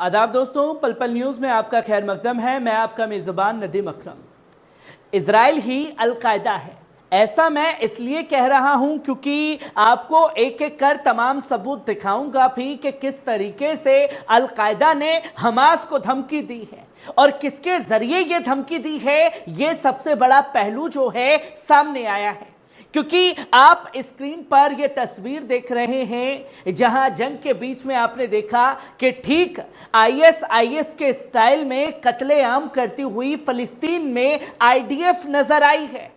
आदाब दोस्तों, पल पल न्यूज में आपका खैर मकदम है। मैं आपका मेजबान नदीम अकरम। इजराइल ही अलकायदा है, ऐसा मैं इसलिए कह रहा हूं क्योंकि आपको एक एक कर तमाम सबूत दिखाऊंगा भी कि किस तरीके से अलकायदा ने हमास को धमकी दी है और किसके जरिए ये धमकी दी है। ये सबसे बड़ा पहलू जो है सामने आया है, क्योंकि आप स्क्रीन पर यह तस्वीर देख रहे हैं जहां जंग के बीच में आपने देखा कि ठीक आईएसआईएस के स्टाइल में कत्लेआम करती हुई फिलिस्तीन में आईडीएफ नजर आई है।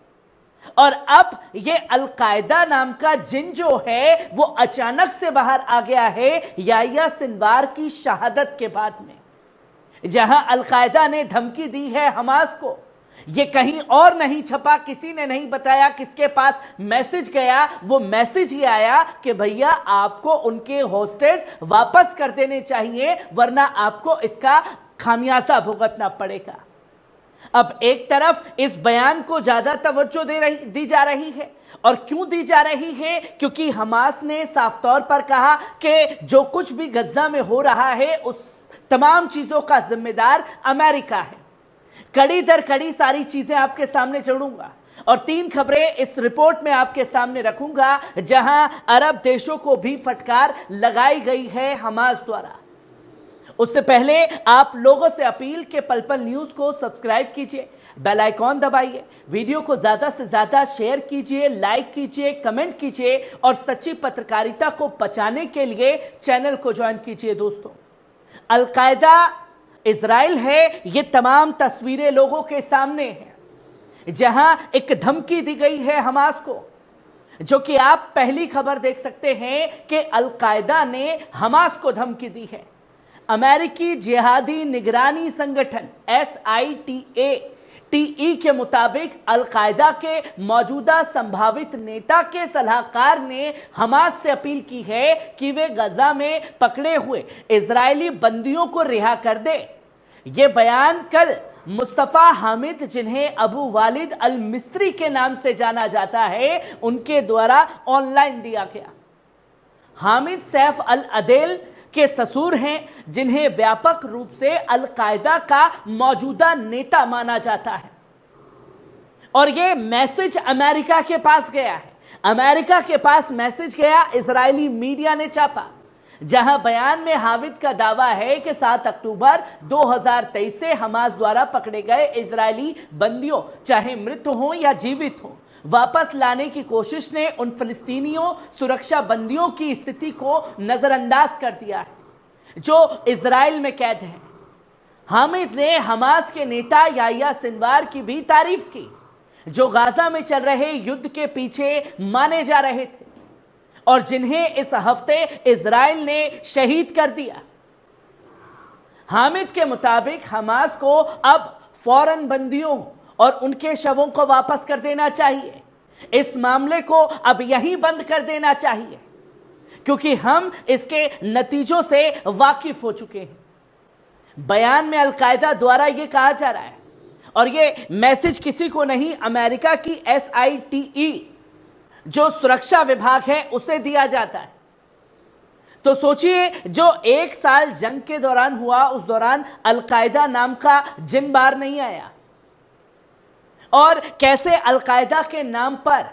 और अब ये अलकायदा नाम का जिन जो है वो अचानक से बाहर आ गया है याह्या सिनवार की शहादत के बाद में, जहां अलकायदा ने धमकी दी है हमास को। ये कहीं और नहीं छपा, किसी ने नहीं बताया किसके पास मैसेज गया। वो मैसेज ही आया कि भैया आपको उनके होस्टेज वापस कर देने चाहिए, वरना आपको इसका खामियाजा भुगतना पड़ेगा। अब एक तरफ इस बयान को ज्यादा तवज्जो दी जा रही है, और क्यों दी जा रही है? क्योंकि हमास ने साफ तौर पर कहा कि जो कुछ भी गज्जा में हो रहा है उस तमाम चीजों का जिम्मेदार अमेरिका है। कड़ी दर कड़ी सारी चीजें आपके सामने जोड़ूंगा और 3 खबरें इस रिपोर्ट में आपके सामने रखूंगा जहां अरब देशों को भी फटकार लगाई गई है हमास द्वारा। उससे पहले आप लोगों से अपील के पल पल न्यूज को सब्सक्राइब कीजिए, बेल आइकॉन दबाइए, वीडियो को ज्यादा से ज्यादा शेयर कीजिए, लाइक कीजिए, कमेंट कीजिए और सच्ची पत्रकारिता को बचाने के लिए चैनल को ज्वाइन कीजिए। दोस्तों, अलकायदा इजराइल है, ये तमाम तस्वीरें लोगों के सामने हैं जहां एक धमकी दी गई है हमास को, जो कि आप पहली खबर देख सकते हैं कि अलकायदा ने हमास को धमकी दी है। अमेरिकी जिहादी निगरानी संगठन SITATE के मुताबिक अलकायदा के मौजूदा संभावित नेता के सलाहकार ने हमास से अपील की है कि वे गजा में पकड़े हुए इजरायली बंदियों को रिहा कर दे। यह बयान कल मुस्तफा हामिद, जिन्हें अबू वालिद अल मिस्री के नाम से जाना जाता है, उनके द्वारा ऑनलाइन दिया गया। हामिद सैफ अल अदेल के ससुर हैं, जिन्हें व्यापक रूप से अलकायदा का मौजूदा नेता माना जाता है। और यह मैसेज अमेरिका के पास गया है। अमेरिका के पास मैसेज गया, इजरायली मीडिया ने छापा, जहां बयान में हामिद का दावा है कि 7 अक्टूबर 2023 से हमास द्वारा पकड़े गए इजरायली बंदियों, चाहे मृत हों या जीवित हों, वापस लाने की कोशिश ने उन फिलिस्तीनियों सुरक्षा बंदियों की स्थिति को नजरअंदाज कर दिया है जो इजराइल में कैद हैं। हामिद ने हमास के नेता याह्या सिनवार की भी तारीफ की, जो गाजा में चल रहे युद्ध के पीछे माने जा रहे थे और जिन्हें इस हफ्ते इजराइल ने शहीद कर दिया। हामिद के मुताबिक हमास को अब फौरन बंदियों और उनके शवों को वापस कर देना चाहिए। इस मामले को अब यहीं बंद कर देना चाहिए, क्योंकि हम इसके नतीजों से वाकिफ हो चुके हैं। बयान में अलकायदा द्वारा यह कहा जा रहा है, और यह मैसेज किसी को नहीं, अमेरिका की SITE जो सुरक्षा विभाग है उसे दिया जाता है। तो सोचिए, जो 1 साल जंग के दौरान हुआ, उस दौरान अलकायदा नाम का जिन बार नहीं आया, और कैसे अलकायदा के नाम पर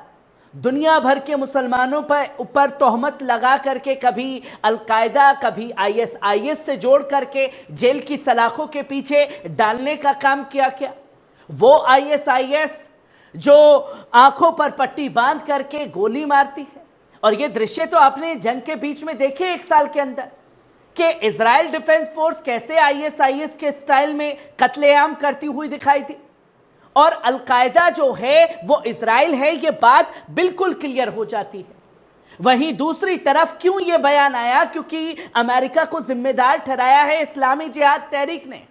दुनिया भर के मुसलमानों पर ऊपर तोहमत लगा करके कभी अलकायदा कभी ISIS से जोड़ करके जेल की सलाखों के पीछे डालने का काम किया। क्या वो ISIS जो आंखों पर पट्टी बांध करके गोली मारती है? और ये दृश्य तो आपने जंग के बीच में देखे 1 साल के अंदर, कि इजराइल डिफेंस फोर्स कैसे ISIS के स्टाइल में कत्लेआम करती हुई दिखाई दी, और अलकायदा जो है वो इजराइल है, ये बात बिल्कुल क्लियर हो जाती है। वहीं दूसरी तरफ क्यों ये बयान आया? क्योंकि अमेरिका को जिम्मेदार ठहराया है इस्लामी जिहाद तहरीक ने,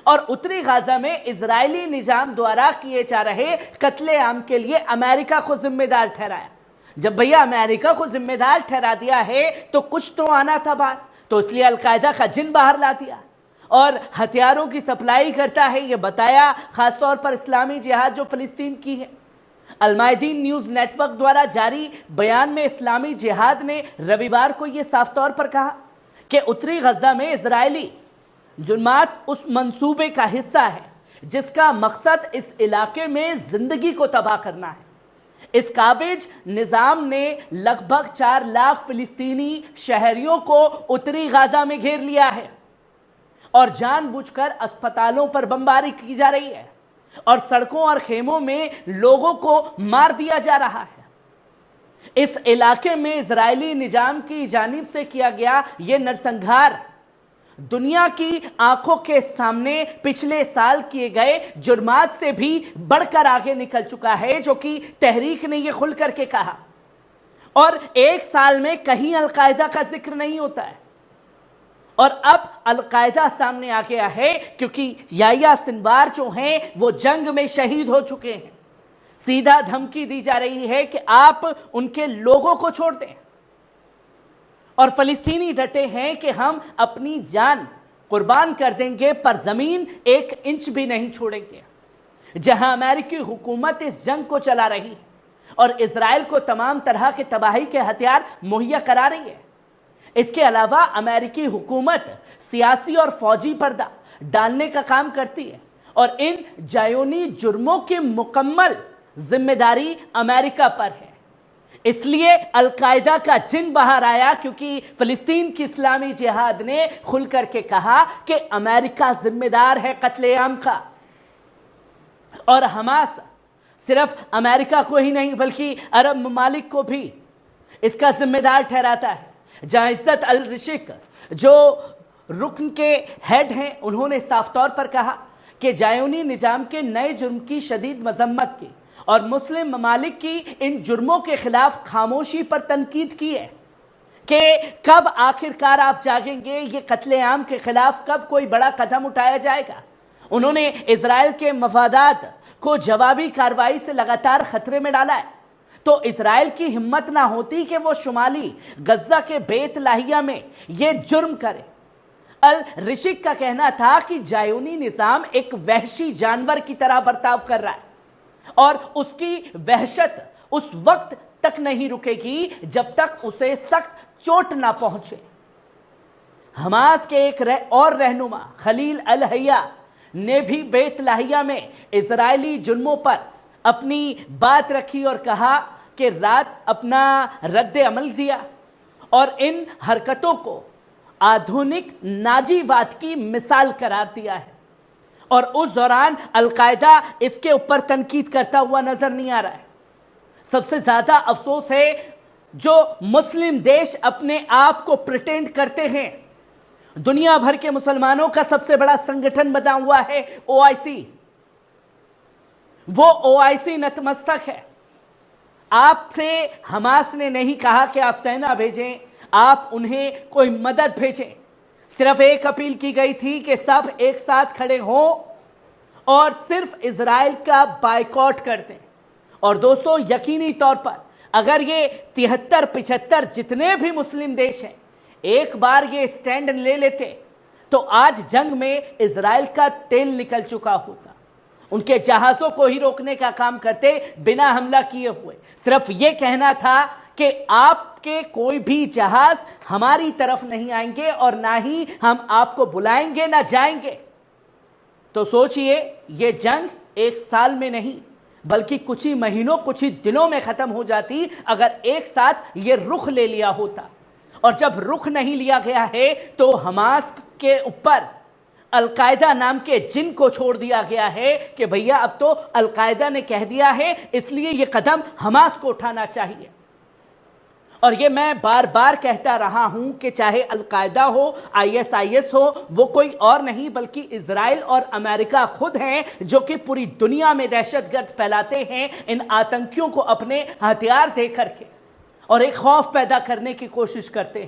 और उत्तरी गाजा में इजरायली निजाम द्वारा किए जा रहे कत्लेआम के लिए अमेरिका को जिम्मेदार ठहराया। जब भैया अमेरिका को जिम्मेदार ठहरा दिया है तो कुछ तो आना था बाहर, तो इसलिए अलकायदा का जिन बाहर ला दिया और हथियारों की सप्लाई करता है, यह बताया खासतौर पर इस्लामी जिहाद जो फिलिस्तीन की है। अलमायदीन न्यूज नेटवर्क द्वारा जारी बयान में इस्लामी जिहाद ने रविवार को यह साफ तौर पर कहा कि उत्तरी गजा में इजरायली जुर्मात उस मंसूबे का हिस्सा है जिसका मकसद इस इलाके में जिंदगी को तबाह करना है। इस काबिज निजाम ने लगभग 4 लाख फिलिस्तीनी शहरियों को उत्तरी गाजा में घेर लिया है और जानबूझकर अस्पतालों पर बमबारी की जा रही है और सड़कों और खेमों में लोगों को मार दिया जा रहा है। इस इलाके में इजरायली निजाम की जानिब से किया गया यह नरसंहार दुनिया की आंखों के सामने पिछले साल किए गए जुर्मात से भी बढ़कर आगे निकल चुका है, जो कि तहरीक ने यह खुल करके कहा। और एक साल में कहीं अलकायदा का जिक्र नहीं होता है और अब अलकायदा सामने आ गया है क्योंकि याह्या सिनवार जो हैं वो जंग में शहीद हो चुके हैं। सीधा धमकी दी जा रही है कि आप उनके लोगों को छोड़ दें और फलस्तीनी डटे हैं कि हम अपनी जान कुर्बान कर देंगे पर जमीन 1 इंच भी नहीं छोड़ेंगे। जहां अमेरिकी हुकूमत इस जंग को चला रही है और इजराइल को तमाम तरह के तबाही के हथियार मुहैया करा रही है, इसके अलावा अमेरिकी हुकूमत सियासी और फौजी पर्दा डालने का काम करती है और इन जायोनी जुर्मों की मुकम्मल जिम्मेदारी अमेरिका पर है। इसलिए अलकायदा का जिन बाहर आया क्योंकि फिलिस्तीन की इस्लामी जिहाद ने खुल करके कहा कि अमेरिका जिम्मेदार है कत्लेआम का। और हमास सिर्फ अमेरिका को ही नहीं बल्कि अरब ममालिक को भी इसका जिम्मेदार ठहराता है। जहां इज्जत अल रिशिक जो रुकन के हेड हैं, उन्होंने साफ तौर पर कहा कि जायोनी निजाम के नए जुर्म की शदीद मजम्मत की और मुस्लिम ममालिक की इन जुर्मों के खिलाफ खामोशी पर तनकीद की है कि कब आखिरकार आप जागेंगे, ये कत्लेआम के खिलाफ कब कोई बड़ा कदम उठाया जाएगा। उन्होंने इजराइल के मफादात को जवाबी कार्रवाई से लगातार खतरे में डाला है। तो इजराइल की हिम्मत ना होती कि वो शुमाली गज्जा के बेत लाहिया में ये जुर्म करे। अल रिशिक का कहना था कि जायोनी निजाम एक वहशी जानवर की तरह बर्ताव कर रहा है और उसकी वहशत उस वक्त तक नहीं रुकेगी जब तक उसे सख्त चोट ना पहुंचे। हमास के एक और रहनुमा खलील अल हया ने भी बेत लाहिया में इजरायली जुर्मों पर अपनी बात रखी और कहा कि रात अपना रद्द अमल दिया और इन हरकतों को आधुनिक नाजीवाद की मिसाल करार दिया है। और उस दौरान अलकायदा इसके ऊपर तनकीद करता हुआ नजर नहीं आ रहा है। सबसे ज्यादा अफसोस है जो मुस्लिम देश अपने आप को प्रिटेंड करते हैं। दुनिया भर के मुसलमानों का सबसे बड़ा संगठन बना हुआ है OIC। वो OIC नतमस्तक है। आपसे हमास ने नहीं कहा कि आप सेना भेजें, आप उन्हें कोई मदद भेजें। सिर्फ एक अपील की गई थी कि सब एक साथ खड़े हों और सिर्फ इजराइल का बायकॉट कर दें। और दोस्तों, यकीनी तौर पर अगर ये 73-75 जितने भी मुस्लिम देश हैं एक बार ये स्टैंड ले लेते तो आज जंग में इजराइल का तेल निकल चुका होता। उनके जहाजों को ही रोकने का काम करते बिना हमला किए हुए। सिर्फ ये कहना था कि आपके कोई भी जहाज हमारी तरफ नहीं आएंगे और ना ही हम आपको बुलाएंगे ना जाएंगे। तो सोचिए, ये जंग 1 साल में नहीं बल्कि कुछ ही महीनों कुछ ही दिनों में खत्म हो जाती अगर एक साथ ये रुख ले लिया होता। और जब रुख नहीं लिया गया है तो हमास के ऊपर अलकायदा नाम के जिन को छोड़ दिया गया है कि भैया अब तो अलकायदा ने कह दिया है, इसलिए ये कदम हमास को उठाना चाहिए। और ये मैं बार बार कहता रहा हूं कि चाहे अलकायदा हो, ISIS हो, वो कोई और नहीं बल्कि इजराइल और अमेरिका खुद हैं जो कि पूरी दुनिया में दहशतगर्द फैलाते हैं इन आतंकियों को अपने हथियार दे करके और एक खौफ पैदा करने की कोशिश करते हैं।